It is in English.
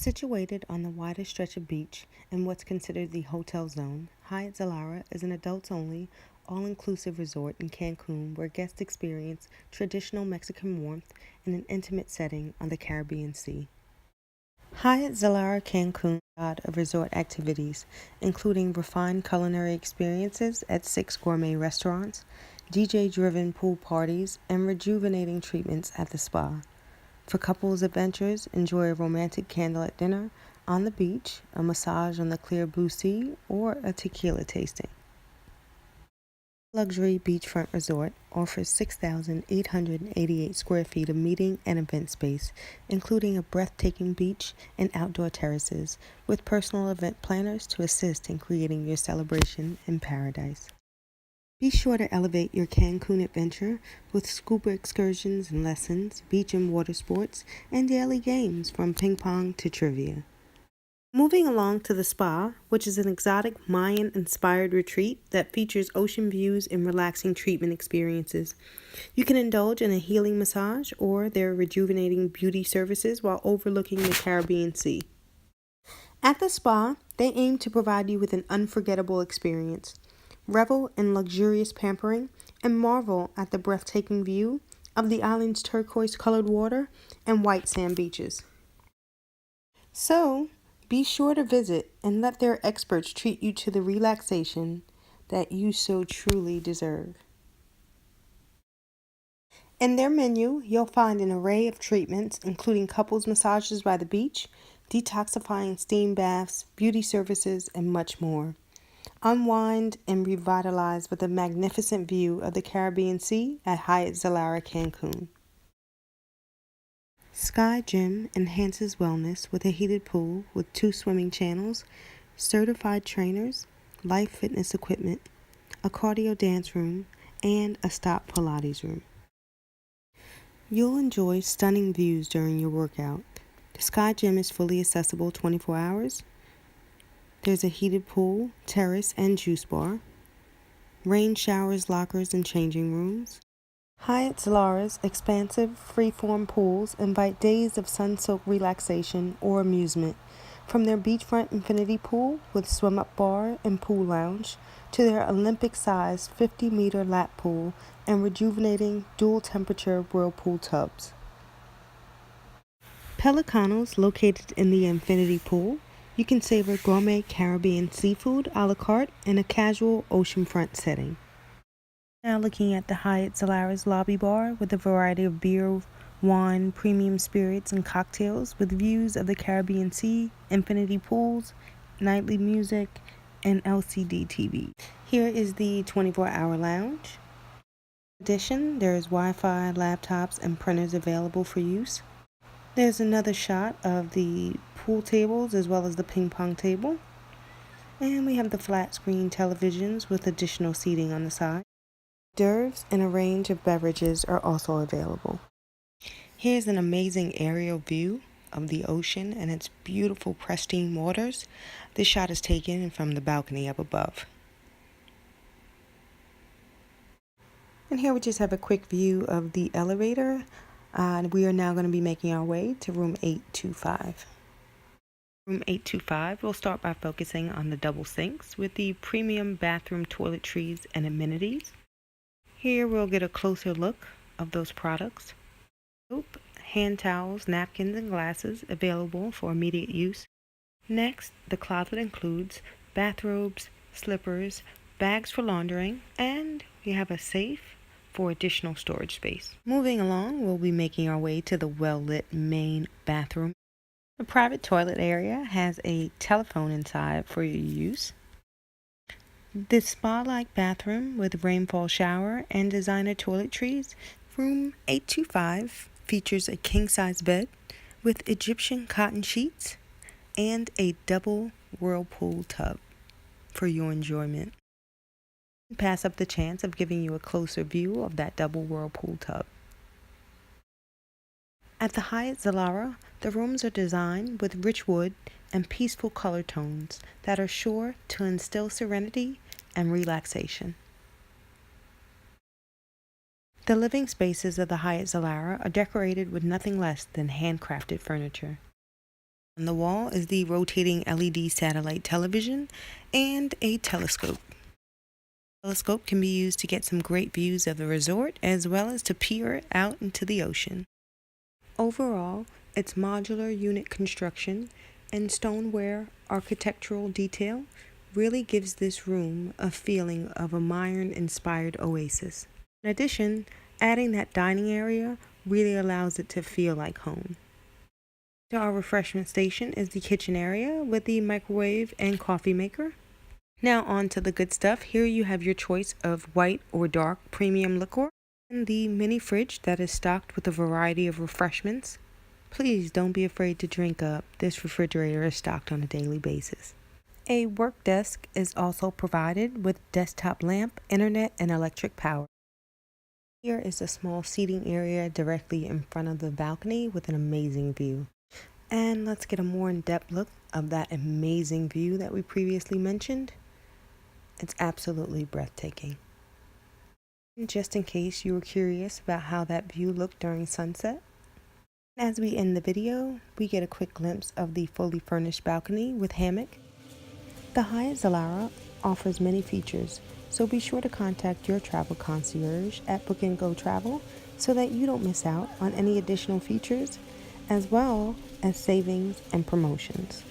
Situated on the widest stretch of beach in what's considered the hotel zone, Hyatt Zilara is an adults-only, all-inclusive resort in Cancun where guests experience traditional Mexican warmth in an intimate setting on the Caribbean Sea. Hyatt Zilara Cancun of resort activities, including refined culinary experiences at 6 gourmet restaurants, DJ-driven pool parties, and rejuvenating treatments at the spa. For couples adventures, enjoy a romantic candlelit dinner on the beach, a massage on the clear blue sea, or a tequila tasting. Luxury beachfront resort offers 6,888 square feet of meeting and event space, including a breathtaking beach and outdoor terraces, with personal event planners to assist in creating your celebration in paradise. Be sure to elevate your Cancun adventure with scuba excursions and lessons, beach and water sports, and daily games from ping pong to trivia. Moving along to the spa, which is an exotic Mayan-inspired retreat that features ocean views and relaxing treatment experiences. You can indulge in a healing massage or their rejuvenating beauty services while overlooking the Caribbean Sea. At the spa, they aim to provide you with an unforgettable experience. Revel in luxurious pampering, and marvel at the breathtaking view of the island's turquoise-colored water and white sand beaches. So, be sure to visit and let their experts treat you to the relaxation that you so truly deserve. In their menu, you'll find an array of treatments, including couples massages by the beach, detoxifying steam baths, beauty services, and much more. Unwind and revitalize with a magnificent view of the Caribbean Sea at Hyatt Zilara Cancun. Sky Gym enhances wellness with a heated pool with 2 swimming channels, certified trainers, life fitness equipment, a cardio dance room, and a stop Pilates room. You'll enjoy stunning views during your workout. The Sky Gym is fully accessible 24 hours. There's a heated pool, terrace, and juice bar. Rain showers, lockers, and changing rooms. Hyatt Zilara's expansive, free-form pools invite days of sun-soaked relaxation or amusement, from their beachfront infinity pool with swim-up bar and pool lounge to their Olympic-sized 50-meter lap pool and rejuvenating dual-temperature whirlpool tubs. Pelicanos, located in the infinity pool, you can savor gourmet Caribbean seafood a la carte in a casual oceanfront setting. Now looking at the Hyatt Zilara's lobby bar with a variety of beer, wine, premium spirits, and cocktails with views of the Caribbean Sea, infinity pools, nightly music, and LCD TV. Here is the 24-hour lounge. In addition, there is Wi-Fi, laptops, and printers available for use. There's another shot of the pool tables as well as the ping pong table. And we have the flat screen televisions with additional seating on the side. D'oeuvres and a range of beverages are also available. Here's an amazing aerial view of the ocean and its beautiful pristine waters. This shot is taken from the balcony up above. And here we just have a quick view of the elevator. We are now going to be making our way to room 825. Room 825, we'll start by focusing on the double sinks with the premium bathroom toiletries and amenities. Here we'll get a closer look of those products. Soap, hand towels, napkins, and glasses available for immediate use. Next, the closet includes bathrobes, slippers, bags for laundering, and we have a safe for additional storage space. Moving along, we'll be making our way to the well-lit main bathroom. The private toilet area has a telephone inside for your use. The spa-like bathroom with rainfall shower and designer toiletries. Room 825 features a king-size bed with Egyptian cotton sheets and a double whirlpool tub for your enjoyment. Pass up the chance of giving you a closer view of that double whirlpool tub. At the Hyatt Zilara, the rooms are designed with rich wood and peaceful color tones that are sure to instill serenity and relaxation. The living spaces of the Hyatt Zilara are decorated with nothing less than handcrafted furniture. On the wall is the rotating LED satellite television and a telescope. The telescope can be used to get some great views of the resort as well as to peer out into the ocean. Overall, its modular unit construction and stoneware architectural detail really gives this room a feeling of a Mayan-inspired oasis. In addition, adding that dining area really allows it to feel like home. To our refreshment station is the kitchen area with the microwave and coffee maker. Now on to the good stuff. Here you have your choice of white or dark premium liquor and the mini fridge that is stocked with a variety of refreshments. Please don't be afraid to drink up. This refrigerator is stocked on a daily basis. A work desk is also provided with desktop lamp, internet, and electric power. Here is a small seating area directly in front of the balcony with an amazing view. And let's get a more in-depth look of that amazing view that we previously mentioned. It's absolutely breathtaking. And just in case you were curious about how that view looked during sunset, as we end the video, we get a quick glimpse of the fully furnished balcony with hammock. The Hyatt Zilara offers many features, so be sure to contact your travel concierge at Book and Go Travel so that you don't miss out on any additional features as well as savings and promotions.